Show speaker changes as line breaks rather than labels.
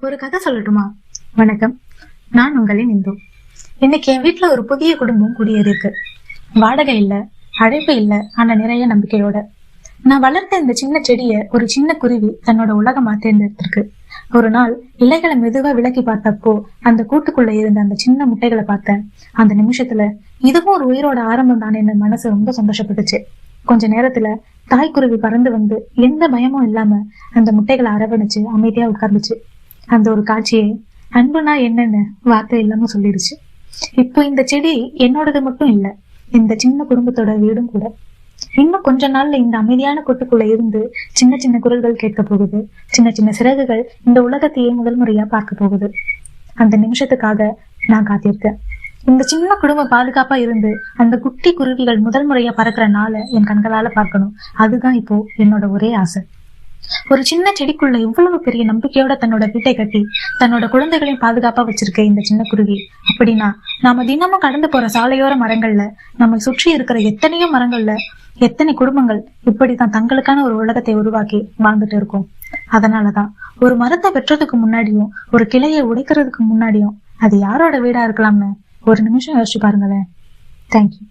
ஒரு கதை சொல்லட்டுமா? வணக்கம், நான் உங்களின் இந்து. இன்னைக்கு என் வீட்டுல ஒரு புதிய குடும்பம் குடியேறி இருக்கு. வாடகை இல்ல, அழைப்பு இல்ல, ஆனா நிறைய நம்பிக்கையோட. நான் வளர்த்த இந்த சின்ன செடிய ஒரு சின்ன குருவி தன்னோட உலகமா தேர்ந்தெடுத்திருக்கு. ஒரு நாள் இலைகளை மெதுவா விலக்கி பார்த்தப்போ அந்த கூட்டுக்குள்ள இருந்த அந்த சின்ன முட்டைகளை பார்த்தேன். அந்த நிமிஷத்துல இதுவும் ஒரு உயிரோட ஆரம்பம் தானே, என் மனசு ரொம்ப சந்தோஷப்பட்டுச்சு. கொஞ்ச நேரத்துல தாய்க்குருவி பறந்து வந்து எந்த பயமும் இல்லாம அந்த முட்டைகளை அரவணைச்சு அமைதியா உட்கார்ந்துச்சு. அந்த ஒரு காட்சியை அன்புனா என்னன்னு வார்த்தை இல்லாம சொல்லிடுச்சு. இப்போ இந்த செடி என்னோடது மட்டும் இல்ல, இந்த சின்ன குடும்பத்தோட வீடும் கூட. இன்னும் கொஞ்ச நாள்ல இந்த அமைதியான கூட்டுக்குள்ள இருந்து சின்ன சின்ன குரல்கள் கேட்க போகுது. சின்ன சின்ன சிறகுகள் இந்த உலகத்தையே முதல் முறையா பார்க்க போகுது. அந்த நிமிஷத்துக்காக நான் காத்திருக்கேன். இந்த சின்ன குடும்பம் பாதுகாப்பா இருந்து அந்த குட்டி குருவிகள் முதல் முறையா பறக்கிற நாளை என் கண்களால பார்க்கணும். அதுதான் இப்போ என்னோட ஒரே ஆசை. ஒரு சின்ன செடிக்குள்ள இவ்வளவு பெரிய நம்பிக்கையோட தன்னோட வீட்டை கட்டி தன்னோட குழந்தைகளையும் பாதுகாப்பா வச்சிருக்க இந்த சின்ன குருவி. அப்படின்னா நாம தினமும் கடந்து போற சாலையோர மரங்கள்ல, நம்ம சுற்றி இருக்கிற எத்தனையோ மரங்கள்ல எத்தனை குடும்பங்கள் இப்படித்தான் தங்களுக்கான ஒரு உலகத்தை உருவாக்கி வாழ்ந்துட்டு இருக்கோம். அதனாலதான் ஒரு மரத்தை வெட்டுறதுக்கு முன்னாடியும் ஒரு கிளையை உடைக்கிறதுக்கு முன்னாடியும் அது யாரோட வீடா இருக்கலாம்னு ஒரு நிமிஷம் யோசிச்சு பாருங்களேன். தேங்க்யூ.